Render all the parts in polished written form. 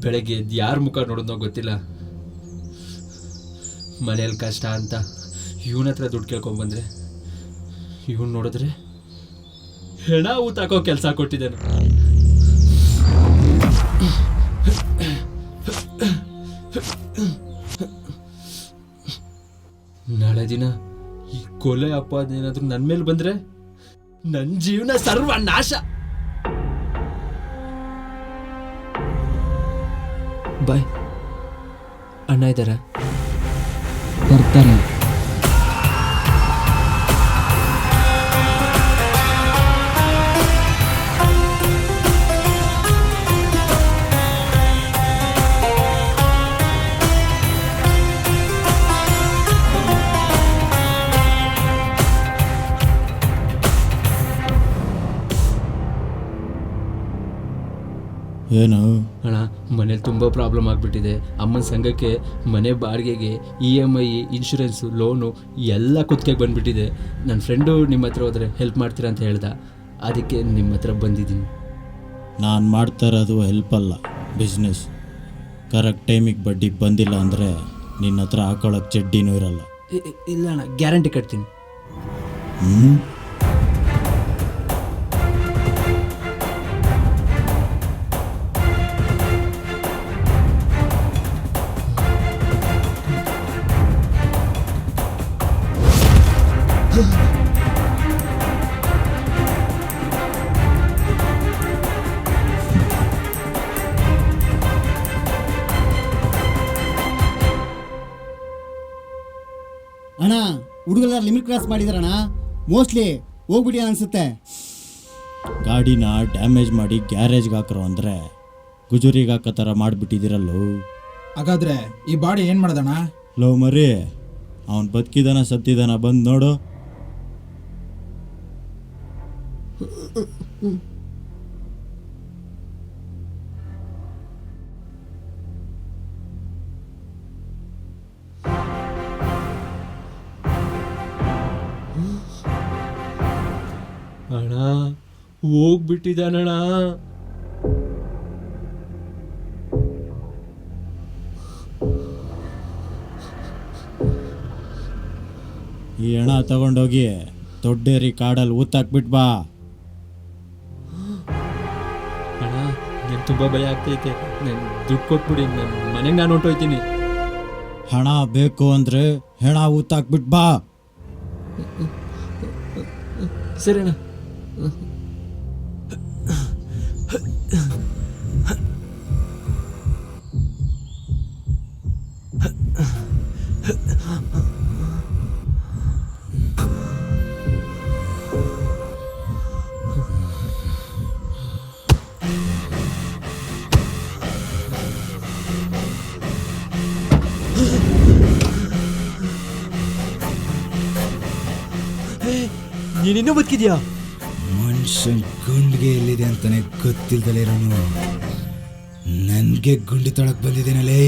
ಬೆಳಗ್ಗೆ ಎದ್ದು ಯಾರ ಮುಖ ನೋಡೋದೋ ಗೊತ್ತಿಲ್ಲ. ಮನೇಲಿ ಕಷ್ಟ ಅಂತ ಇವನ ಹತ್ರ ದುಡ್ಡು ಕೇಳ್ಕೊಂಡ್ಬಂದ್ರೆ ಇವನು ನೋಡಿದ್ರೆ ಹೆಣ ಊತಾಕೋ ಕೆಲಸ ಕೊಟ್ಟಿದ್ದೇನು. ನಾಳೆ ದಿನ ಈ ಕೊಲೆ ಅಪವಾದ ಏನಾದ್ರೂ ನನ್ನ ಮೇಲೆ ಬಂದ್ರೆ ನನ್ನ ಜೀವನ ಸರ್ವ ನಾಶ. ಬಾಯ್, ಅಣ್ಣ ಇದ್ದಾರ? ಬರ್ತಾರೆ. ಏನು ಅಣ್ಣ, ಮನೇಲಿ ತುಂಬ ಪ್ರಾಬ್ಲಮ್ ಆಗಿಬಿಟ್ಟಿದೆ. ಅಮ್ಮನ ಸಂಘಕ್ಕೆ ಮನೆ ಬಾಡಿಗೆಗೆ EMI, ಇನ್ಶೂರೆನ್ಸು, ಲೋನು ಎಲ್ಲ ಕುತ್ತಿಗೆಗೆ ಬಂದುಬಿಟ್ಟಿದೆ. ನನ್ನ ಫ್ರೆಂಡು ನಿಮ್ಮ ಹತ್ರ ಹೋದರೆ ಹೆಲ್ಪ್ ಮಾಡ್ತೀರಾ ಅಂತ ಹೇಳ್ದ, ಅದಕ್ಕೆ ನಿಮ್ಮ ಹತ್ರ ಬಂದಿದ್ದೀನಿ. ನಾನು ಮಾಡ್ತಾ ಇರೋದು ಹೆಲ್ಪ್ ಅಲ್ಲ, ಬಿಸ್ನೆಸ್. ಕರೆಕ್ಟ್ ಟೈಮಿಗೆ ಬಡ್ಡಿ ಬಂದಿಲ್ಲ ಅಂದರೆ ನಿನ್ನ ಹತ್ರ ಹಾಕೊಳ್ಳೋಕೆ ಚಡ್ಡಿನೂ ಇರಲ್ಲ. ಇಲ್ಲ ಅಣ್ಣ, ಗ್ಯಾರಂಟಿ ಕಟ್ತೀನಿ. ಅಣ್ಣ, ಹುಡುಗರೆಲ್ಲ ಲಿಮಿಟ್ ಕ್ರಾಸ್ ಮಾಡಿದಾರಣ್ಣ. ಮೋಸ್ಟ್ಲಿ ಹೋಗ್ಬಿಡಿ ಅನ್ಸುತ್ತೆ. ಗಾಡಿನ ಡ್ಯಾಮೇಜ್ ಮಾಡಿ ಗ್ಯಾರೇಜ್ಗೆ ಹಾಕ್ರೋ ಅಂದರೆ ಗುಜುರಿಗೆ ಹಾಕೋ ಥರ ಮಾಡಿಬಿಟ್ಟಿದ್ದೀರಲ್ಲೋ. ಹಾಗಾದ್ರೆ ಈ ಬಾಡಿ ಏನು ಮಾಡ್ದಣ್ಣ? ಲೋ ಮರಿ, ಅವನು ಬದುಕಿದಾನ ಸತ್ತಿದಾನ ಬಂದು ನೋಡು. ಅಣ್ಣ ಹೋಗ್ಬಿಟ್ಟಿದ್ದಾನಣ್ಣ. ಈ ಹಣ ತಗೊಂಡೋಗಿ ದೊಡ್ಡೇರಿ ಕಾಡಲ್ಲಿ ಊತಾಕ್ಬಿಟ್ಟು ಬಾ. ಅಣ್ಣ, ನನಗೆ ತುಂಬ ಭಯ ಆಗ್ತೈತೆ. ನಾನು ದುಡ್ಡು ಕೊಟ್ಬಿಡಿ, ನನ್ನ ಮನೆಗೆ ನಾನು ಹೊಂಟೋಯ್ತೀನಿ. ಹಣ ಬೇಕು ಅಂದರೆ ಹೆಣ ಊತಾಕ್ಬಿಟ್ಟು ಬಾ. ಸರಿ ಅಣ್ಣ. ನೀನಿನ್ನೂ ಬದುಕಿದ್ಯಾ? ಮನುಷ್ಯನ್ ಗುಂಡಿಗೆ ಎಲ್ಲಿದೆ ಅಂತಾನೆ ಗೊತ್ತಿಲ್ದಲಿರೋನು ನನಗೆ ಗುಂಡಿ ತೊಳಕ್ ಬಂದಿದ್ದೇನಲ್ಲೇ.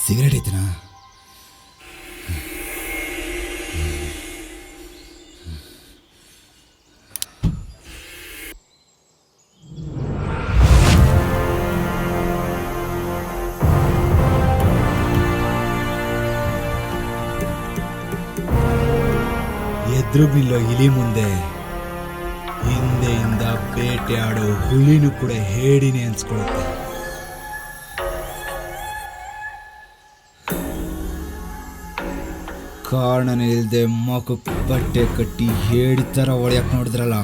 ಸಿಗರೇಟ್ ಐತನಾ? ಎದುರು ಬಿಲ್ಲೋ ಇಲಿ ಮುಂದೆ ಹಿಂದೆಯಿಂದ ಬೇಟೆಯಾಡೋ ಹುಲಿನೂ ಕೂಡ ಹೇಡಿನೇ ಅನ್ಸ್ಕೊಳುತ್ತೆ. ಕಾರಣನೇ ಇಲ್ಲದೆ ಮಕ್ಕಕ್ಕೆ ಬಟ್ಟೆ ಕಟ್ಟಿ ಹೇಡಿ ಥರ ಹೊಡೆಯಕ್ಕೆ ನೋಡಿದ್ರಲ್ಲ,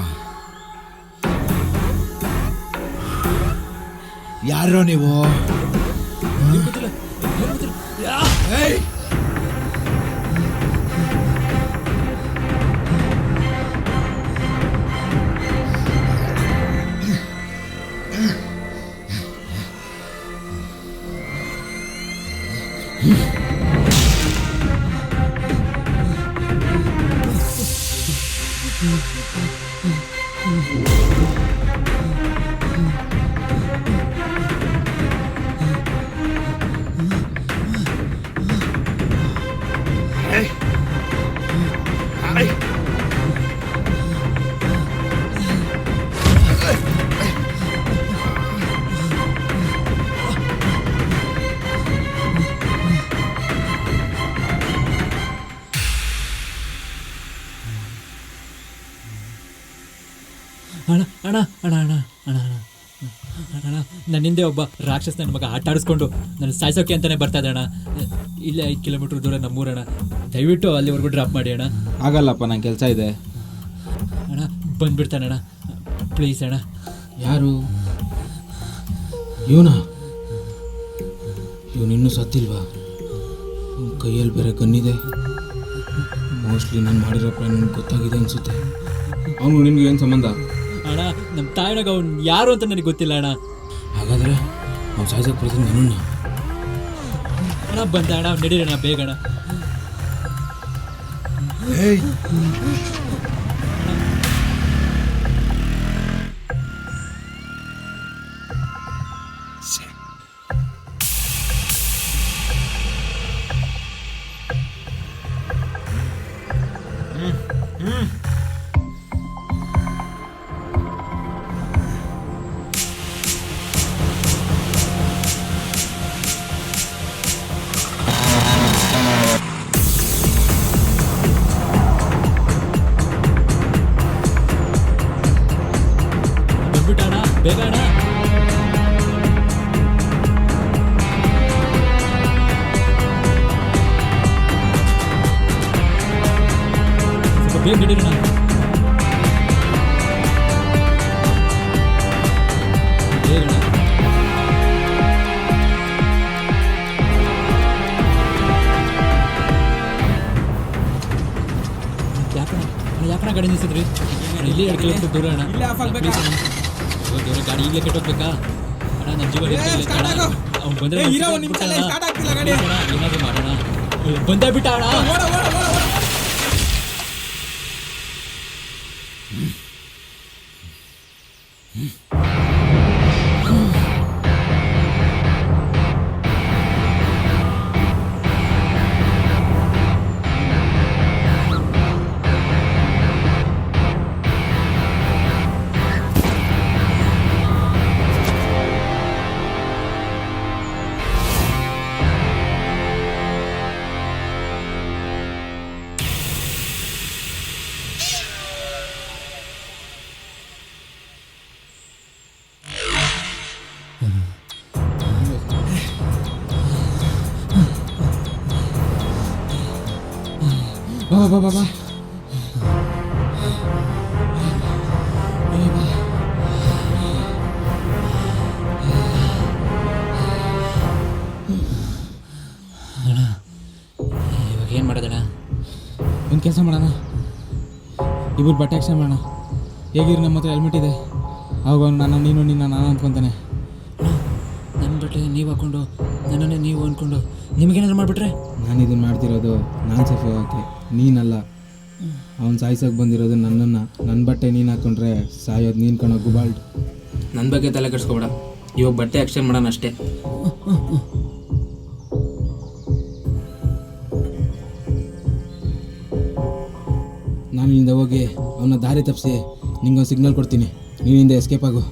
ಯಾರೋ ನೀವು? ಅಣ್ಣ ಅಣ್ಣ ಅಣ್ಣ ಅಣ್ಣ ಅಣ್ಣ ಅಣ್ಣ ನನ್ನ ಹಿಂದೆ ಒಬ್ಬ ರಾಕ್ಷಸ ನನ್ನ ಮಗ ಆಟ ಆಡಿಸ್ಕೊಂಡು ನನ್ನ ಸಾಯಿಸೋಕೆ ಅಂತಲೇ ಬರ್ತಾ ಇದ್ದ ಅಣ್ಣ. ಇಲ್ಲೇ 5 ಕಿಲೋಮೀಟ್ರ್ ದೂರ ನಮ್ಮೂರಣ್ಣ. ದಯವಿಟ್ಟು ಅಲ್ಲಿವರೆಗೂ ಡ್ರಾಪ್ ಮಾಡಿ ಅಣ್ಣ. ಆಗಲ್ಲಪ್ಪ, ನಂಗೆ ಕೆಲಸ ಇದೆ. ಅಣ್ಣ ಬಂದ್ಬಿಡ್ತಾನಣ್ಣ, ಪ್ಲೀಸ್ ಅಣ್ಣ. ಯಾರು ಇವನಾ? ಇವನಿನ್ನೂ ಸತ್ತಿಲ್ವಾ? ಇವನ ಕೈಯಲ್ಲಿ ಬೇರೆ ಗನ್ನಿದೆ. ಮೋಸ್ಟ್ಲಿ ನಾನು ಮಾಡಿರೋ ಪ್ಲಾನ್ ಗೊತ್ತಾಗಿದೆ ಅನಿಸುತ್ತೆ. ಅವನು ನಿಮ್ಗೆ ಏನು ಸಂಬಂಧ? ಅಣ್ಣ ನಮ್ಮ ತಾಯಿನಾಗ ಅವ್ನು ಯಾರು ಅಂತ ನನಗೆ ಗೊತ್ತಿಲ್ಲ ಅಣ್ಣ. ಹಾಗಾದರೆ ಅವ್ನು ಸಾಯ್ಸಕ್ಕೆ ಬರ್ತೀನಿ ನನ್ನನ್ನು. ಅಣ್ಣ ಬಂದ ಅಣ್ಣ, ನಡೀರಣ್ಣ ಬೇಗಣ. ಬಂದ್ಬಿಟ್ಟಣ ಬೇಗ ಅಣ್ಣ. ಸ್ವಲ್ಪ ಬೇಗ ನಡೀರಣ್ಣ. ಬೇಗಣ್ಣ. ಯಾಕಣ್ಣ ಗಾಡಿ ನಿಲ್ಸಿದ್ರಿ? ಇಲ್ಲಿ 2 ಕಿಲೋಮೀಟರ್ ದೂರ ಅಣ್ಣ. Please ಅಣ್ಣ. ದೂರ ಗಾಡಿ ಈಗಲೇ ಕೆಟ್ಟೋಗ್ಬೇಕಾ ಅಣ್ಣ? ನಮ್ಮ ಜೀವ ಅವ್ನು ಬಂದರೆ ಏನಾದರೂ ಮಾಡೋಣ. ಬಂದೇ ಬಿಟ್ಟ ಅಣ್ಣ. ಬಾ. ಇವಾಗ ಏನು ಮಾಡೋದಣ್ಣ? ಒಂದು ಕೆಲಸ ಮಾಡೋಣ, ಇಬ್ಬರು ಬಟ್ಟೆ ಎಕ್ಸ್ಚೇಂಜ್ ಮಾಡೋಣ. ಹೇಗಿರಿ, ನಮ್ಮ ಹತ್ರ ಹೆಲ್ಮೆಟ್ ಇದೆ. ಅವಾಗ ನೀನು ನಾನು ಅಂದ್ಕೊತಾನೆ. ನನ್ನ ಬಟ್ಟೆ ನೀವು ಹಾಕ್ಕೊಂಡು ನನ್ನನ್ನೇ ನೀವು ಅಂದ್ಕೊಂಡು ನಿಮಗೇನಾದ್ರು ಮಾಡಿಬಿಟ್ರೆ? ನಾನು ಇದನ್ನು ಮಾಡ್ತಿರೋದು ನಾನು ಸೇಫ್ ಆಗೋಕ್ಕೆ, ನೀನಲ್ಲ. ಅವ್ನು ಸಾಯ್ಸೋಕೆ ಬಂದಿರೋದು ನನ್ನನ್ನು. ನನ್ನ ಬಟ್ಟೆ ನೀನು ಹಾಕ್ಕೊಂಡ್ರೆ ಸಾಯೋದು ನೀನು ಕಣೋ ಗುಬಾಲ್ಡ್. ನನ್ನ ಬಗ್ಗೆ ತಲೆ ಕೆಡಿಸ್ಕೊಬೇಡ, ಇವಾಗ ಬಟ್ಟೆ ಎಕ್ಸ್ಚೇಂಜ್ ಮಾಡೋಣ ಅಷ್ಟೇ. ನಾನು ಇಲ್ಲಿಂದ ಹೋಗಿ ಅವನ ದಾರಿ ತಪ್ಪಿಸಿ ನಿಂಗೊಂದು ಸಿಗ್ನಲ್ ಕೊಡ್ತೀನಿ, ನೀನಿಂದ ಎಸ್ಕೇಪ್ ಆಗು.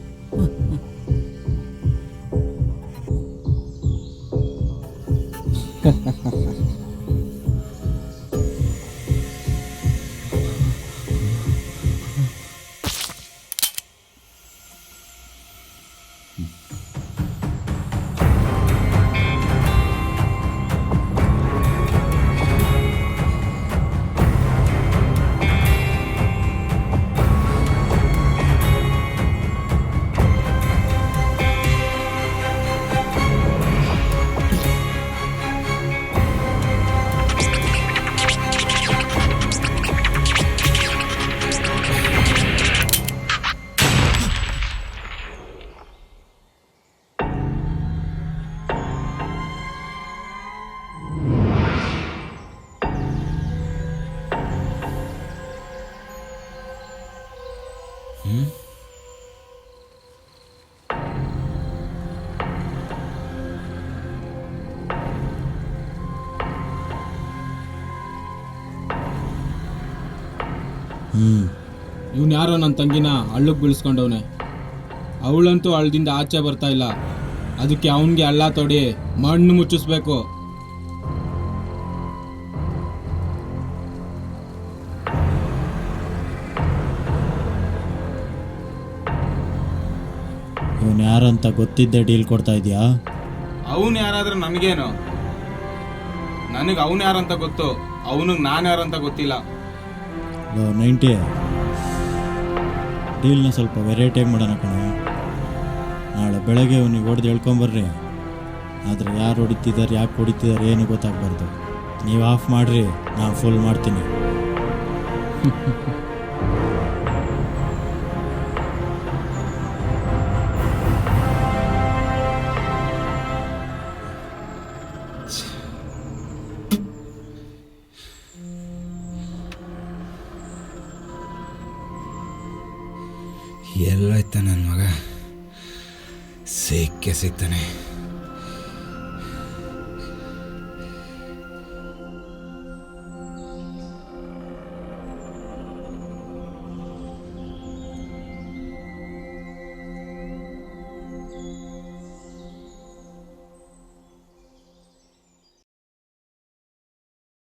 ಇವನು ಯಾರೋ ನನ್ನ ತಂಗಿನ ಹಳ್ಳಕ್ಕೆ ಬೀಳಿಸ್ಕೊಂಡವನೆ. ಅವಳಂತೂ ಹಳ್ಳದಿಂದ ಆಚೆ ಬರ್ತಾ ಇಲ್ಲ. ಅದಕ್ಕೆ ಅವನಿಗೆ ಹಳ್ಳ ತೊಡಿ ಮಣ್ಣು ಮುಚ್ಚಿಸ್ಬೇಕು. ಯಾರಂತ ಗೊತ್ತಿದ್ದೆ ಡೀಲ್ ಕೊಡ್ತಾ ಇದೆಯಾ? ಅವನು ಯಾರಾದ್ರೆ ನನಗೇನು? ನನಗೆ ಅವನು ಯಾರಂತ ಗೊತ್ತು, ಅವನಿಗೆ ನಾನು ಯಾರಂತ ಗೊತ್ತಿಲ್ಲ. 90 ಡೀಲ್ನ ಸ್ವಲ್ಪ ವೆರೈಟಿಯಾಗಿ ಮಾಡೋಣ ಕಣ. ನಾಳೆ ಬೆಳಗ್ಗೆ ಅವನಿಗೆ ಹೊಡೆದು ಹೇಳ್ಕೊಂಬರ್ರಿ. ಆದರೆ ಯಾರು ಹೊಡಿತಿದ್ದಾರೆ, ಯಾಕೆ ಹೊಡಿತಿದ್ದಾರೆ ಏನು ಗೊತ್ತಾಗಬಾರ್ದು. ನೀವು ಆಫ್ ಮಾಡಿರಿ, ನಾನು ಫುಲ್ ಮಾಡ್ತೀನಿ. ಎಲ್ಲೋಯ್ತ ನನ್ನ ಮಗ? ಸಿಕ್ಕೇ ಸಿಗ್ತಾನೆ.